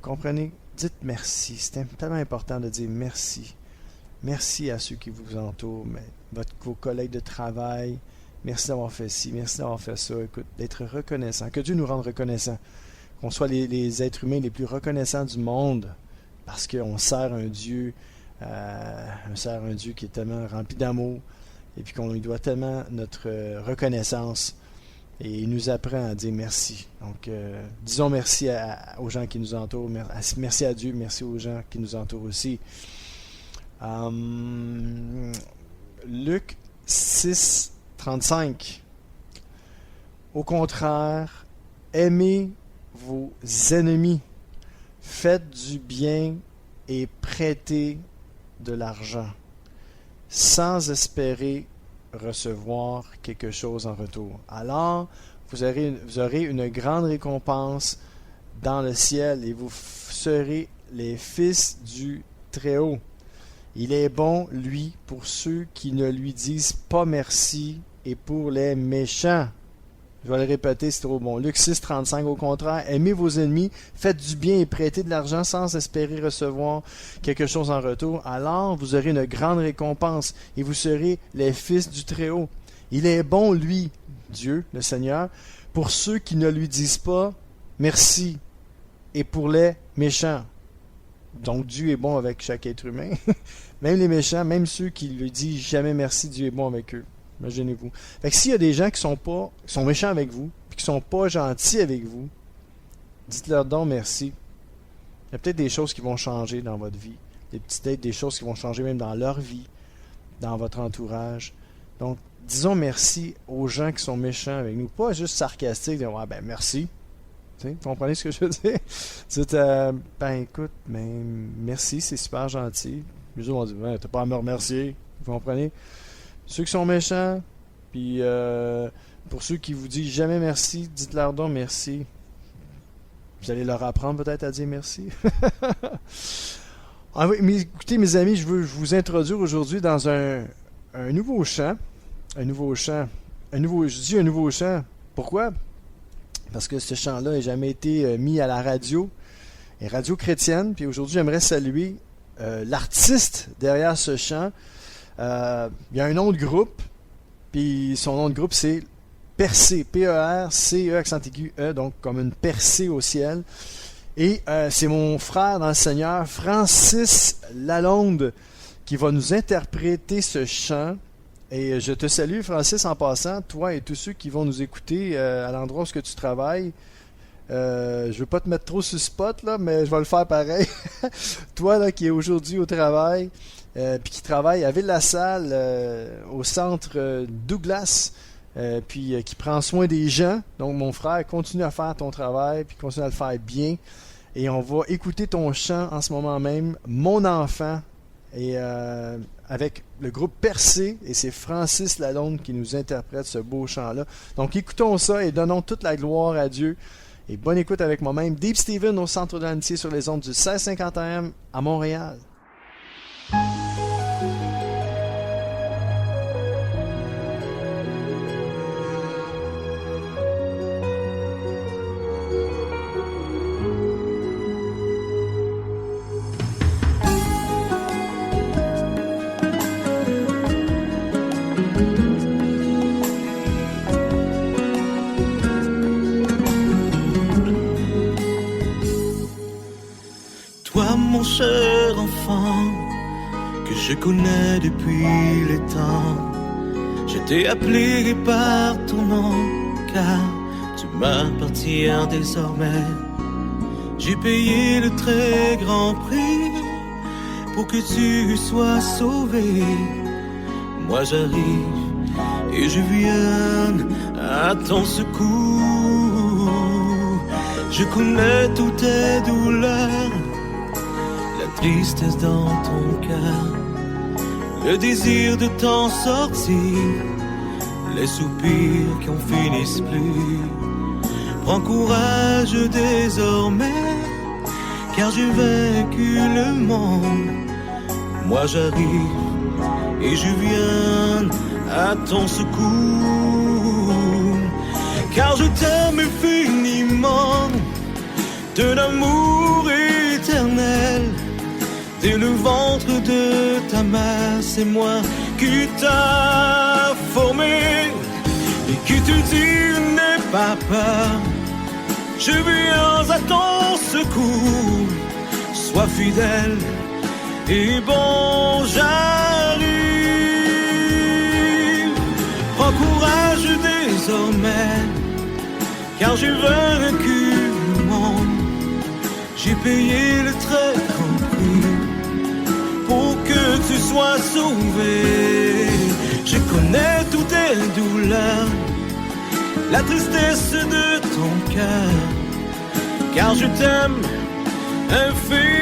Comprenez, dites merci. C'est tellement important de dire merci. Merci à ceux qui vous entourent, vos collègues de travail. Merci d'avoir fait ci, merci d'avoir fait ça. Écoute, d'être reconnaissant. Que Dieu nous rende reconnaissants. Qu'on soit les êtres humains les plus reconnaissants du monde parce qu'on sert un Dieu, qui est tellement rempli d'amour et puis qu'on lui doit tellement notre reconnaissance. Et il nous apprend à dire merci. Donc, disons merci aux gens qui nous entourent. Merci à Dieu, merci aux gens qui nous entourent aussi. Luc 6, 35. Au contraire, aimez vos ennemis, faites du bien et prêtez de l'argent, sans espérer recevoir quelque chose en retour. Alors, vous aurez une grande récompense dans le ciel et vous serez les fils du Très-Haut. Il est bon, lui, pour ceux qui ne lui disent pas merci et pour les méchants. Je vais le répéter, c'est trop bon. Luc 6, 35, au contraire, aimez vos ennemis, faites du bien et prêtez de l'argent sans espérer recevoir quelque chose en retour. Alors vous aurez une grande récompense et vous serez les fils du Très-Haut. Il est bon, lui, Dieu, le Seigneur, pour ceux qui ne lui disent pas merci et pour les méchants. Donc Dieu est bon avec chaque être humain. Même les méchants, même ceux qui lui disent jamais merci, Dieu est bon avec eux. Imaginez-vous. Fait que s'il y a des gens qui sont méchants avec vous, puis qui sont pas gentils avec vous, dites-leur donc merci. Il y a peut-être des choses qui vont changer dans votre vie. Peut-être des choses qui vont changer même dans leur vie, dans votre entourage. Donc, disons merci aux gens qui sont méchants avec nous. Pas juste sarcastique, dire ben merci. Vous comprenez ce que je veux dire? Dites, écoute, merci, c'est super gentil. Les autres vont dire, t'as pas à me remercier. Vous comprenez? Ceux qui sont méchants, puis pour ceux qui vous disent jamais merci, dites-leur donc merci. Vous allez leur apprendre peut-être à dire merci. Ah oui, mais écoutez mes amis, je veux vous introduire aujourd'hui dans un nouveau chant. Je dis un nouveau chant. Pourquoi? Parce que ce chant-là n'a jamais été mis à la radio, et radio chrétienne. Puis aujourd'hui, j'aimerais saluer l'artiste derrière ce chant. Il y a un nom de groupe, puis son nom de groupe c'est Percé, P-E-R-C-E, accent aigu, E, donc comme une percée au ciel. Et c'est mon frère dans le Seigneur, Francis Lalonde, qui va nous interpréter ce chant. Et je te salue, Francis, en passant, toi et tous ceux qui vont nous écouter à l'endroit où tu travailles. Je veux pas te mettre trop sur le spot, là, mais je vais le faire pareil. Toi là, qui es aujourd'hui au travail, puis qui travaille à Ville-la-Salle, au centre Douglas, puis qui prend soin des gens. Donc, mon frère, continue à faire ton travail, puis continue à le faire bien. Et on va écouter ton chant en ce moment même, Mon enfant, et avec le groupe Percé, et c'est Francis Lalonde qui nous interprète ce beau chant-là. Donc, écoutons ça et donnons toute la gloire à Dieu. Et bonne écoute avec moi-même. Deep Steven au centre de l'amitié sur les ondes du 1650 AM à Montréal. Mon cher enfant, que je connais depuis les temps, je t'ai appelé par ton nom, car tu m'appartiens désormais. J'ai payé le très grand prix pour que tu sois sauvé. Moi j'arrive et je viens à ton secours. Je connais toutes tes douleurs, tristesse dans ton cœur, le désir de t'en sortir, les soupirs qui en finissent plus. Prends courage désormais, car j'ai vaincu le monde. Moi j'arrive et je viens à ton secours, car je t'aime infiniment, d'un amour éternel. Dès le ventre de ta mère, c'est moi qui t'a formé, et qui te dit n'aie pas peur, je viens à ton secours. Sois fidèle et bon, j'arrive. Prends courage désormais, car j'ai vaincu le monde. J'ai payé le très grand prix pour que tu sois sauvé. Je connais toutes tes douleurs, la tristesse de ton cœur, car je t'aime infiniment.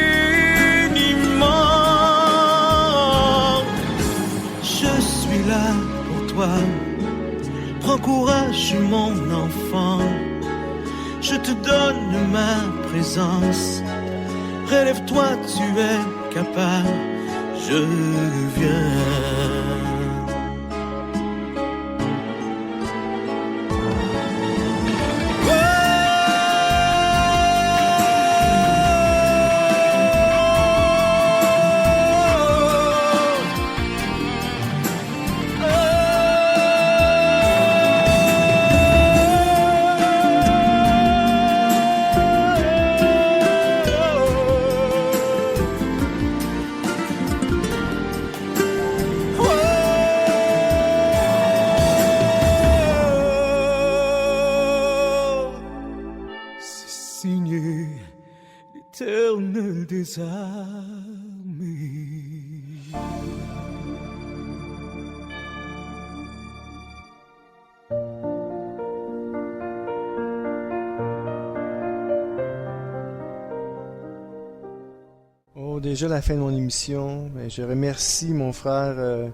Je suis là pour toi, prends courage mon enfant. Je te donne ma présence, relève-toi, tu es capable, je viens. L'éternel des armées. Oh, déjà la fin de mon émission. Je remercie mon frère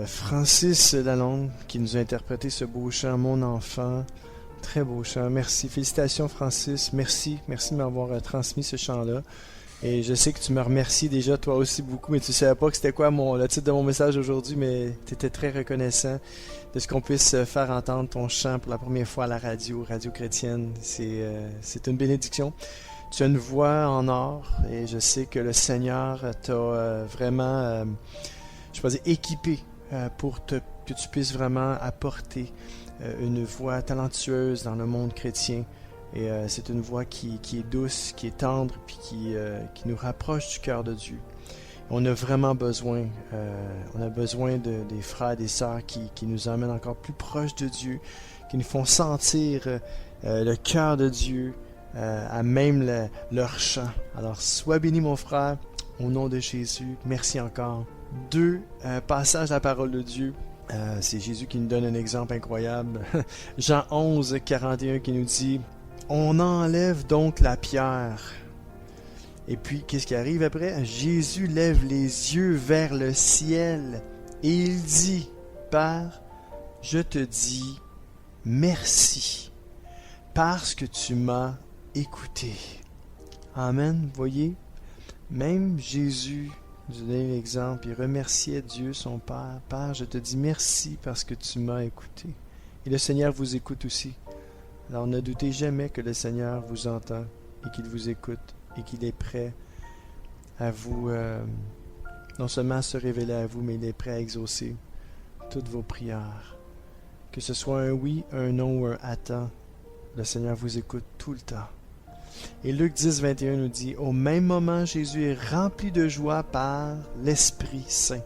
Francis Lalonde qui nous a interprété ce beau chant, Mon enfant. Très beau chant, merci. Félicitations Francis, merci de m'avoir transmis ce chant-là. Et je sais que tu me remercies déjà toi aussi beaucoup, mais tu ne savais pas que c'était quoi le titre de mon message aujourd'hui, mais tu étais très reconnaissant de ce qu'on puisse faire entendre ton chant pour la première fois à la radio chrétienne. C'est une bénédiction. Tu as une voix en or et je sais que le Seigneur t'a vraiment équipé pour que tu puisses vraiment apporter une voix talentueuse dans le monde chrétien. Et c'est une voix qui est douce, qui est tendre, puis qui nous rapproche du cœur de Dieu. On a vraiment besoin, des frères et des sœurs qui nous emmènent encore plus proches de Dieu, qui nous font sentir le cœur de Dieu à même leur chant. Alors, sois béni mon frère, au nom de Jésus. Merci encore. 2 passages de la parole de Dieu. C'est Jésus qui nous donne un exemple incroyable. Jean 11, 41 qui nous dit « On enlève donc la pierre. » Et puis, qu'est-ce qui arrive après? Jésus lève les yeux vers le ciel et il dit « Père, je te dis merci parce que tu m'as écouté. » Amen. Voyez, même Jésus... Je donne l'exemple, il remerciait Dieu, son Père. Père, je te dis merci parce que tu m'as écouté. Et le Seigneur vous écoute aussi. Alors ne doutez jamais que le Seigneur vous entend et qu'il vous écoute et qu'il est prêt à vous, non seulement à se révéler à vous, mais il est prêt à exaucer toutes vos prières. Que ce soit un oui, un non ou un attends, le Seigneur vous écoute tout le temps. Et Luc 10, 21 nous dit « Au même moment, Jésus est rempli de joie par l'Esprit Saint.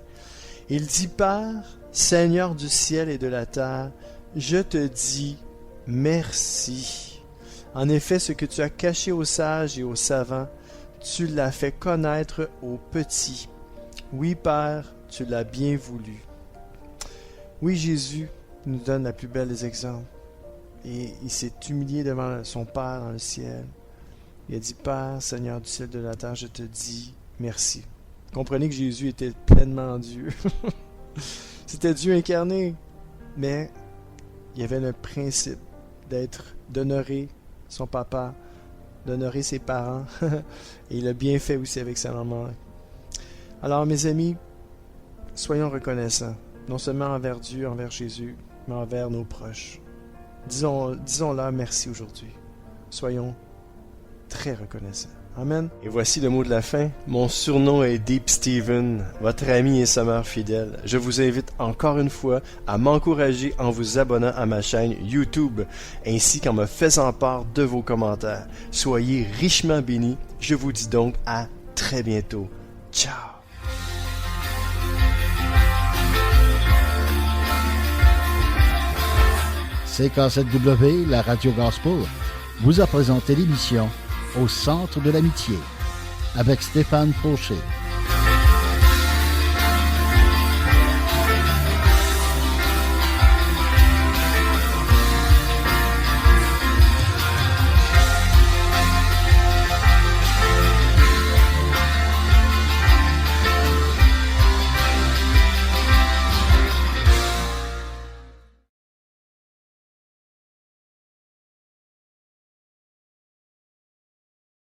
Il dit « Père, Seigneur du ciel et de la terre, je te dis merci. En effet, ce que tu as caché aux sages et aux savants, tu l'as fait connaître aux petits. Oui, Père, tu l'as bien voulu. » Oui, Jésus nous donne la plus belle des exemples. Et il s'est humilié devant son Père dans le ciel. Il a dit, Père, Seigneur du ciel et de la terre, je te dis merci. Comprenez que Jésus était pleinement Dieu. C'était Dieu incarné. Mais il y avait le principe d'honorer son papa, d'honorer ses parents. Et il a bien fait aussi avec sa maman. Alors mes amis, soyons reconnaissants, non seulement envers Dieu, envers Jésus, mais envers nos proches. Disons-leur merci aujourd'hui. Soyons très reconnaissants. Amen. Et voici le mot de la fin. Mon surnom est Deep Steven, votre ami et sommeur fidèle. Je vous invite encore une fois à m'encourager en vous abonnant à ma chaîne YouTube, ainsi qu'en me faisant part de vos commentaires. Soyez richement bénis. Je vous dis donc à très bientôt. Ciao. CK7W, la radio gospel, vous a présenté l'émission Au centre de l'amitié avec Stéphane Fauché.